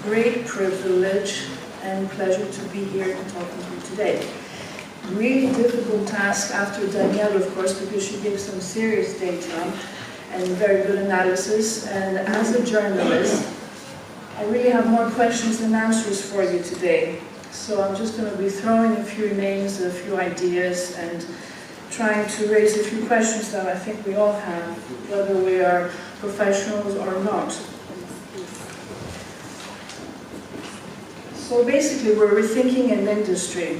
great privilege and pleasure to be here talking to you today. Really difficult task after Danielle, of course, because she gave some serious data and very good analysis. And as a journalist, I really have more questions than answers for you today. So I'm just going to be throwing a few names, a few ideas, and trying to raise a few questions that I think we all have, whether we are professionals or not. So basically, we're rethinking an industry.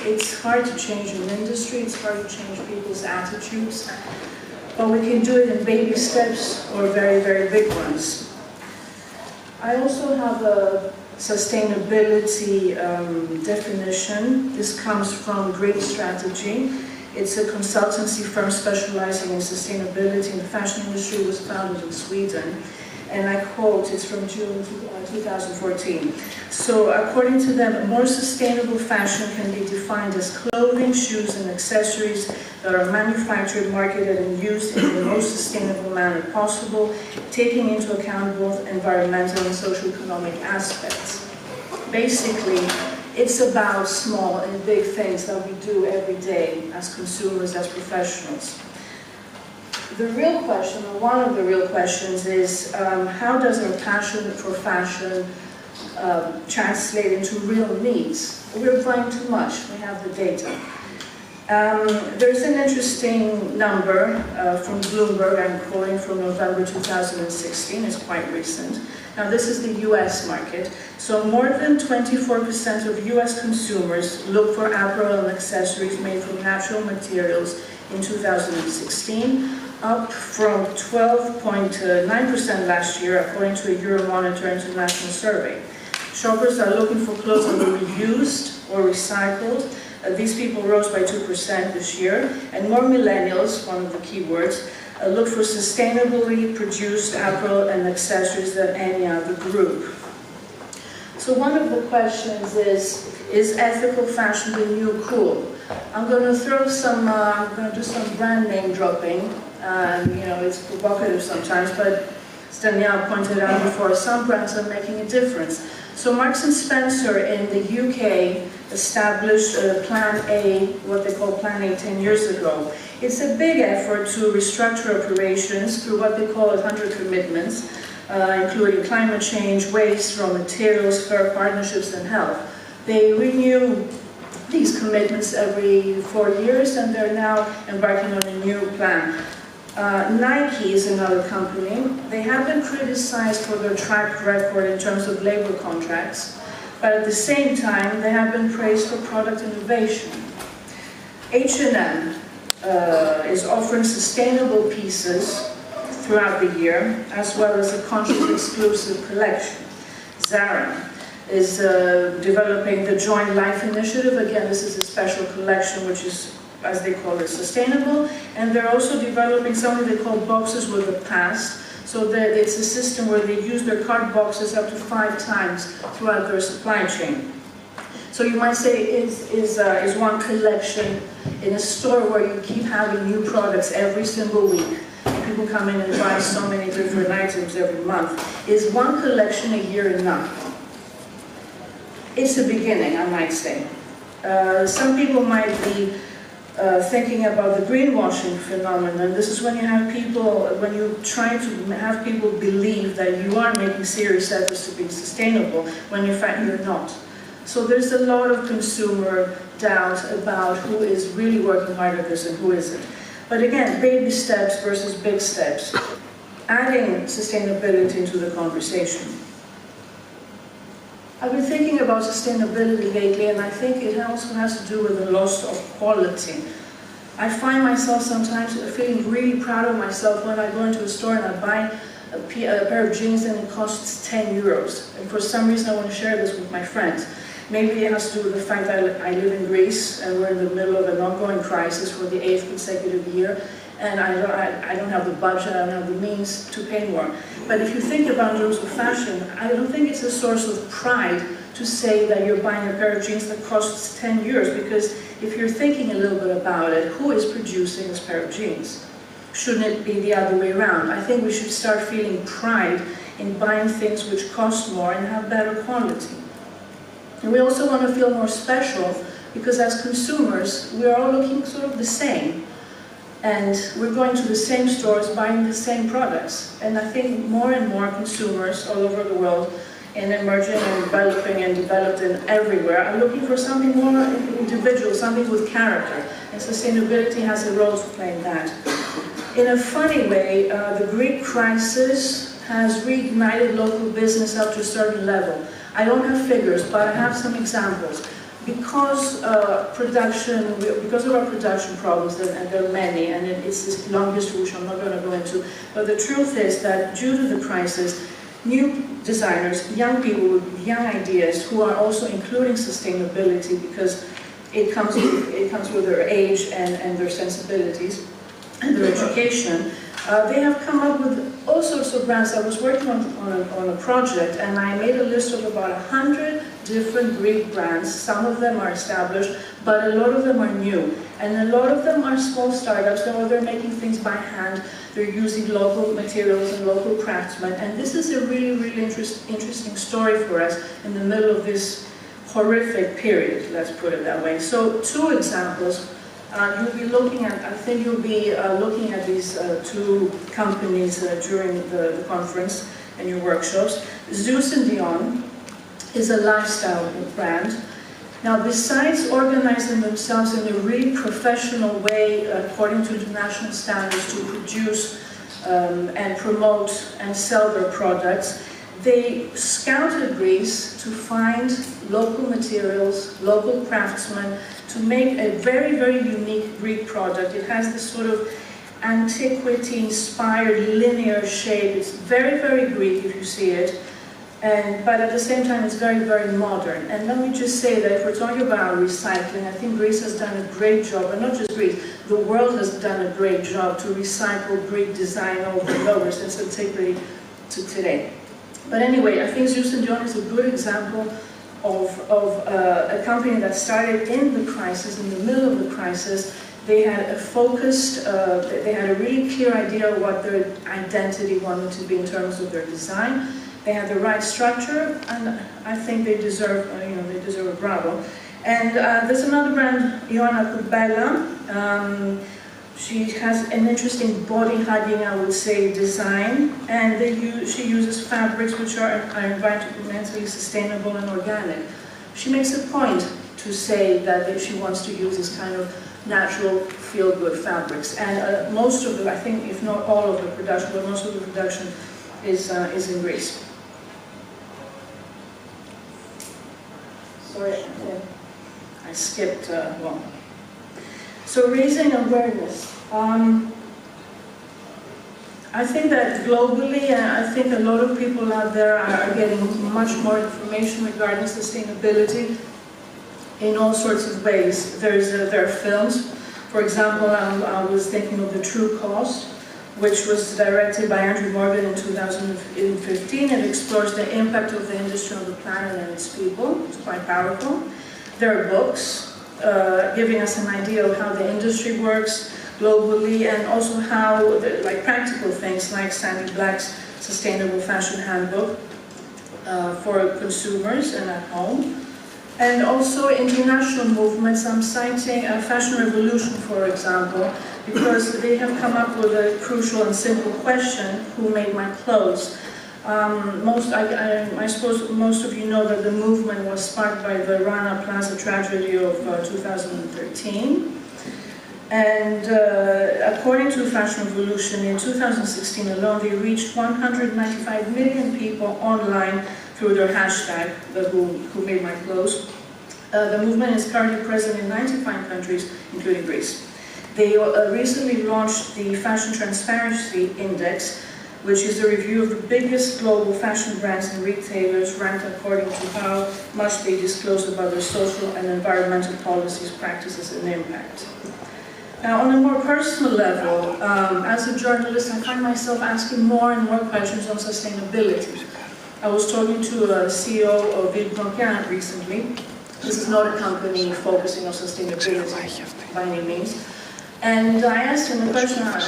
It's hard to change an industry, it's hard to change people's attitudes, but we can do it in baby steps or very, very big ones. I also have a sustainability definition. This comes from Great Strategy. It's a consultancy firm specializing in sustainability in the fashion industry. It was founded in Sweden. And I quote, it's from June 2014. So according to them, a more sustainable fashion can be defined as clothing, shoes, and accessories that are manufactured, marketed, and used in the most sustainable manner possible, taking into account both environmental and socio-economic aspects. Basically, it's about small and big things that we do every day as consumers, as professionals. The real question, or one of the real questions, is how does our passion for fashion translate into real needs? We're buying too much, we have the data. There's an interesting number from Bloomberg, I'm quoting from November 2016, it's quite recent. Now this is the US market, so more than 24% of US consumers look for apparel and accessories made from natural materials in 2016, up from 12.9% last year, according to a Euromonitor international survey. Shoppers are looking for clothes that were reused or recycled. These people rose by 2% this year, and more millennials, one of the key words, look for sustainably produced apparel and accessories than any other group. So one of the questions is ethical fashion the new cool? I'm going to throw some, I'm going to do some brand name dropping. You know, it's provocative sometimes, but as Danielle pointed out before, some brands are making a difference. So Marks & Spencer in the UK established Plan A, what they call Plan A 10 years ago. It's a big effort to restructure operations through what they call 100 commitments, including climate change, waste, raw materials, fair partnerships, and health. They renew these commitments every 4 years, and they're now embarking on a new plan. Nike is another company. They have been criticized for their track record in terms of labor contracts, but at the same time, they have been praised for product innovation. H&M is offering sustainable pieces throughout the year, as well as a country-exclusive collection. Zara is developing the Joint Life Initiative. Again, this is a special collection which is, as they call it, sustainable. And they're also developing something they call boxes with a past. So that it's a system where they use their card boxes up to 5 times throughout their supply chain. So you might say, is one collection in a store where you keep having new products every single week? People come in and buy so many different items every month. Is one collection a year enough? It's a beginning, I might say. Some people might be thinking about the greenwashing phenomenon. This is when you have people, when you try to have people believe that you are making serious efforts to be sustainable, when in fact you're not. So there's a lot of consumer doubt about who is really working hard at this and who isn't. But again, baby steps versus big steps. Adding sustainability into the conversation. I've been thinking about sustainability lately, and I think it also has to do with the loss of quality. I find myself sometimes feeling really proud of myself when I go into a store and I buy a pair of jeans and it costs 10 euros. And for some reason I want to share this with my friends. Maybe it has to do with the fact that I live in Greece and we're in the middle of an ongoing crisis for the 8th consecutive year. And I don't have the budget, I don't have the means to pay more. But if you think about in terms of fashion, I don't think it's a source of pride to say that you're buying a pair of jeans that costs 10 euros, because if you're thinking a little bit about it, who is producing this pair of jeans? Shouldn't it be the other way around? I think we should start feeling pride in buying things which cost more and have better quality. And we also want to feel more special because as consumers, we are all looking sort of the same. And we're going to the same stores, buying the same products. And I think more and more consumers all over the world, and emerging and developing and developed in everywhere, are looking for something more individual, something with character. And sustainability has a role to play in that. In a funny way, the Greek crisis has reignited local business up to a certain level. I don't have figures, but I have some examples. Because of our production problems, and there are many, and it's this long history which I'm not going to go into, but the truth is that due to the crisis, new designers, young people with young ideas who are also including sustainability because it comes with their age and their sensibilities and their education, they have come up with all sorts of brands. I was working on a project and I made a list of about 100 different Greek brands. Some of them are established, but a lot of them are new. And a lot of them are small startups, though they're making things by hand. They're using local materials and local craftsmen. And this is a really, really interesting story for us in the middle of this horrific period, let's put it that way. So 2 examples. You'll be looking at, I think you'll be looking at these 2 companies during the conference and your workshops. Zeus and Dion is a lifestyle brand. Now, besides organizing themselves in a really professional way, according to international standards, to produce and promote and sell their products, they scouted Greece to find local materials, local craftsmen, to make a very, very unique Greek product. It has this sort of antiquity-inspired linear shape. It's very, very Greek if you see it, but at the same time it's very, very modern. And let me just say that if we're talking about recycling, I think Greece has done a great job, and not just Greece, the world has done a great job to recycle Greek design over and over since antiquity to today. But anyway, I think Zeus and Dion is a good example of a company that started in the crisis, in the middle of the crisis. They had a focused, they had a really clear idea of what their identity wanted to be in terms of their design. They had the right structure, and I think they deserve, they deserve a bravo. And there's another brand, Ioana Kubela. She has an interesting body-hugging, I would say, design, and she uses fabrics which are environmentally sustainable and organic. She makes a point to say that she wants to use this kind of natural, feel-good fabrics. And most of the, I think, if not all of the production, but most of the production is in Greece. Sorry, I skipped one. So raising awareness. I think that globally, I think a lot of people out there are getting much more information regarding sustainability in all sorts of ways. There are films. For example, I was thinking of The True Cost, which was directed by Andrew Morgan in 2015. It explores the impact of the industry on the planet and its people. It's quite powerful. There are books giving us an idea of how the industry works globally, and also how, like practical things like Sandy Black's Sustainable Fashion Handbook for consumers and at home. And also international movements. I'm citing Fashion Revolution, for example, because they have come up with a crucial and simple question: who made my clothes? I suppose most of you know that the movement was sparked by the Rana Plaza tragedy of 2013. And according to Fashion Revolution, in 2016 alone, they reached 195 million people online through their hashtag, who made my clothes. The movement is currently present in 95 countries, including Greece. They recently launched the Fashion Transparency Index, which is a review of the biggest global fashion brands and retailers ranked according to how much they disclose about their social and environmental policies, practices, and impact. Now, on a more personal level, as a journalist, I find myself asking more and more questions on sustainability. I was talking to a CEO of Ville recently. This is not a company focusing on sustainability by any means. And I asked him a question, I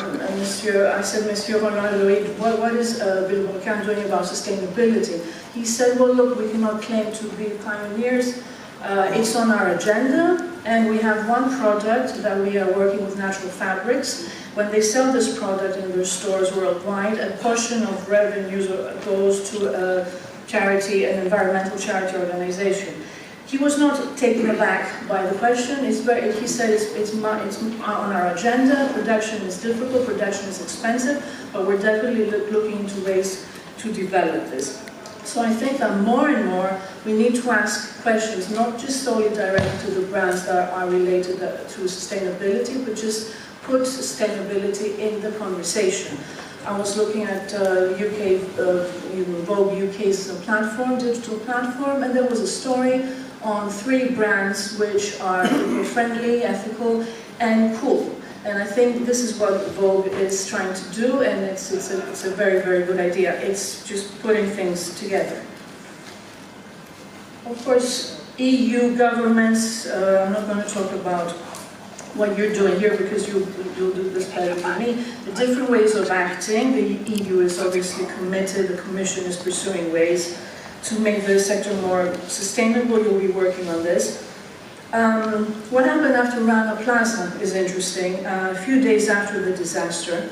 said, Monsieur Ronald-Louis, what is Villebrequin doing about sustainability? He said, well, look, we cannot claim to be pioneers. It's on our agenda, and we have one product that we are working with natural fabrics. When they sell this product in their stores worldwide, a portion of revenues goes to a charity, an environmental charity organization. He was not taken aback by the question. He said it's on our agenda. Production is difficult, production is expensive, but we're definitely looking into ways to develop this. So I think that more and more we need to ask questions, not just solely directed to the brands that are related to sustainability, but just put sustainability in the conversation. I was looking at Vogue UK's platform, digital platform, and there was a story on 3 brands which are eco-friendly, ethical, and cool. And I think this is what Vogue is trying to do, and it's a very, very good idea. It's just putting things together. Of course, EU governments, I'm not going to talk about what you're doing here because you'll do this better than me. The different ways of acting, the EU is obviously committed, the Commission is pursuing ways to make the sector more sustainable. You'll be working on this. What happened after Rana Plaza is interesting. A few days after the disaster,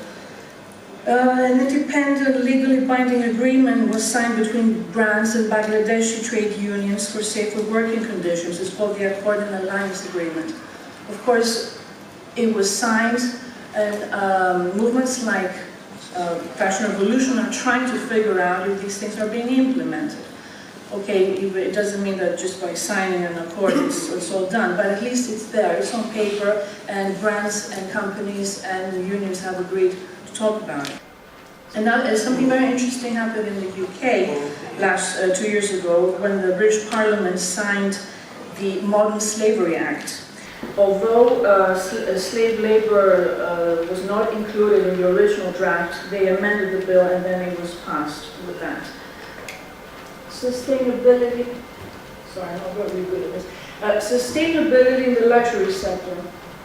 an independent, legally binding agreement was signed between brands and Bangladeshi trade unions for safer working conditions. It's called the Accord and Alliance Agreement. Of course, it was signed, and movements like Fashion Revolution are trying to figure out if these things are being implemented. Okay, it doesn't mean that just by signing an accord it's all done, but at least it's there, it's on paper, and brands and companies and unions have agreed to talk about it. And now something very interesting happened in the UK 2 years ago when the British Parliament signed the Modern Slavery Act. Although slave labor was not included in the original draft, they amended the bill and then it was passed with that. Sustainability, sorry, I'm not very good at this. Sustainability in the luxury sector.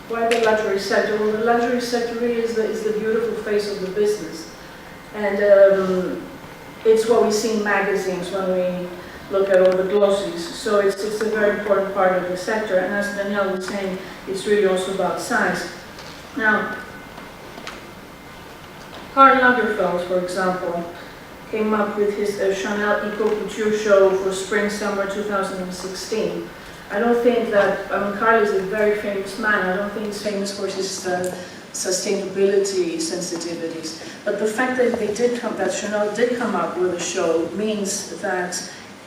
Why the luxury sector? Well, the luxury sector really is the beautiful face of the business. And it's what we see in magazines when we look at all the glossies. So it's a very important part of the sector. And as Danielle was saying, it's really also about size. Now, Karl Lagerfeld, for example, came up with his Chanel Eco Couture show for Spring-Summer 2016. I don't think that, Karl is a very famous man. I don't think he's famous for his sustainability sensitivities. But the fact that Chanel did come up with a show means that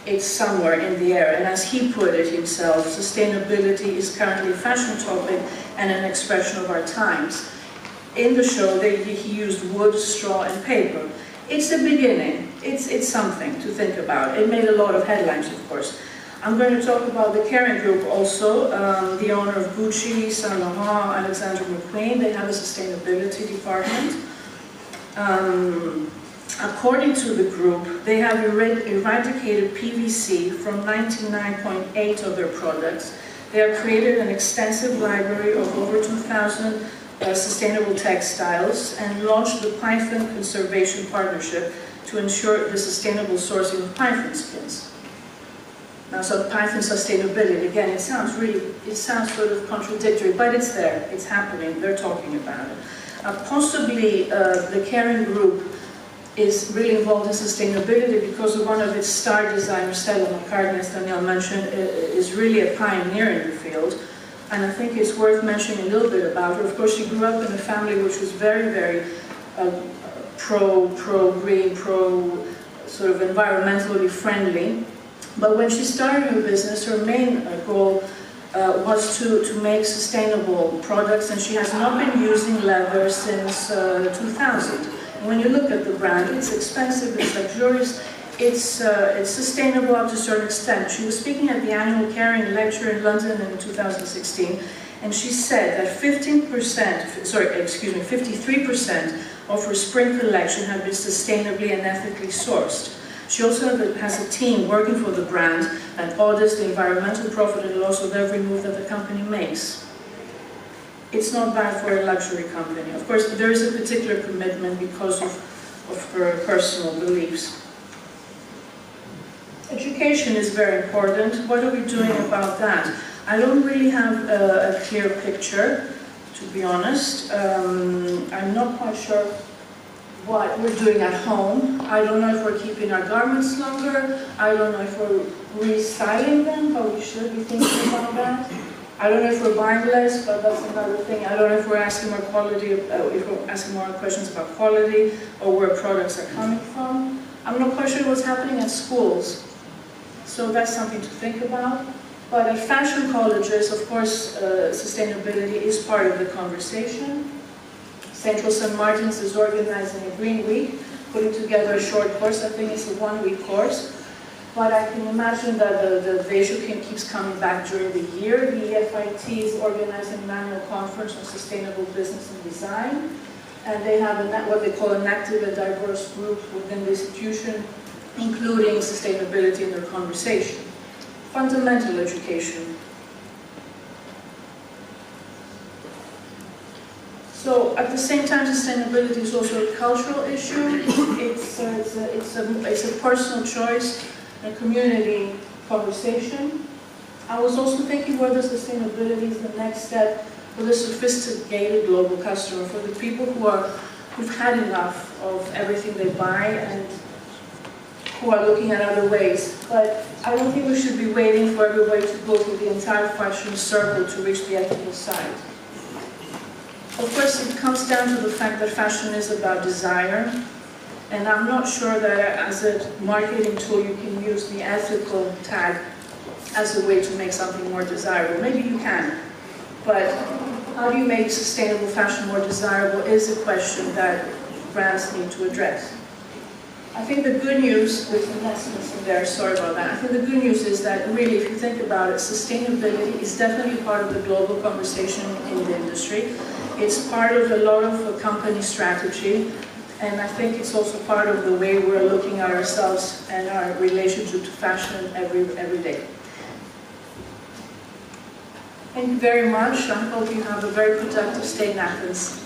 it's somewhere in the air. And as he put it himself, sustainability is currently a fashion topic and an expression of our times. In the show, he used wood, straw, and paper. It's a beginning. It's something to think about. It made a lot of headlines, of course. I'm going to talk about the Kering Group also, the owner of Gucci, Saint Laurent, Alexander McQueen. They have a sustainability department. According to the group, they have eradicated PVC from 99.8% of their products. They have created an extensive library of over 2,000 sustainable textiles and launched the Python Conservation Partnership to ensure the sustainable sourcing of python skins. Now, so Python sustainability, again, it sounds sort of contradictory, but it's there, it's happening, they're talking about it. Possibly the Kering Group is really involved in sustainability because of one of its star designers, Stella McCartney, as Danielle mentioned, is really a pioneer in the field. And I think it's worth mentioning a little bit about her. Of course, she grew up in a family which was very, very pro-green, sort of environmentally friendly. But when she started her business, her main goal was to make sustainable products, and she has not been using leather since 2000. And when you look at the brand, it's expensive, it's luxurious, it's sustainable up to a certain extent. She was speaking at the annual Kering lecture in London in 2016, and she said that 53% of her spring collection had been sustainably and ethically sourced. She also has a team working for the brand and audits the environmental profit and loss of every move that the company makes. it's not bad for a luxury company. Of course, there is a particular commitment because of her personal beliefs. Education is very important. What are we doing about that? I don't really have a clear picture, to be honest. I'm not quite sure what we're doing at home. I don't know if we're keeping our garments longer. I don't know if we're restyling them, but we should be thinking about that. I don't know if we're buying less, but that's another thing. I don't know if we're asking more quality, if we're asking more questions about quality or where products are coming from. I'm not quite sure what's happening at schools. So that's something to think about. But at fashion colleges, of course, sustainability is part of the conversation. Central St. Martin's is organizing a Green Week, putting together a short course. I think it's a one-week course. But I can imagine that the issue keeps coming back during the year. The FIT is organizing an annual conference on sustainable business and design. And they have what they call an active and diverse group within the institution, including sustainability in their conversation. Fundamental education. So at the same time, sustainability is also a cultural issue. It's a personal choice, a community conversation. I was also thinking whether sustainability is the next step for the sophisticated global customer, for the people who've had enough of everything they buy and who are looking at other ways. But I don't think we should be waiting for everybody to go through the entire fashion circle to reach the ethical side. Of course, it comes down to the fact that fashion is about desire, and I'm not sure that as a marketing tool you can use the ethical tag as a way to make something more desirable. Maybe you can, but how do you make sustainable fashion more desirable is a question that brands need to address. I think the good news, with the lessons in there, sorry about that, I think the good news is that really, if you think about it, sustainability is definitely part of the global conversation in the industry. It's part of a lot of company strategy, and I think it's also part of the way we're looking at ourselves and our relationship to fashion every day. Thank you very much. I hope you have a very productive stay in Athens.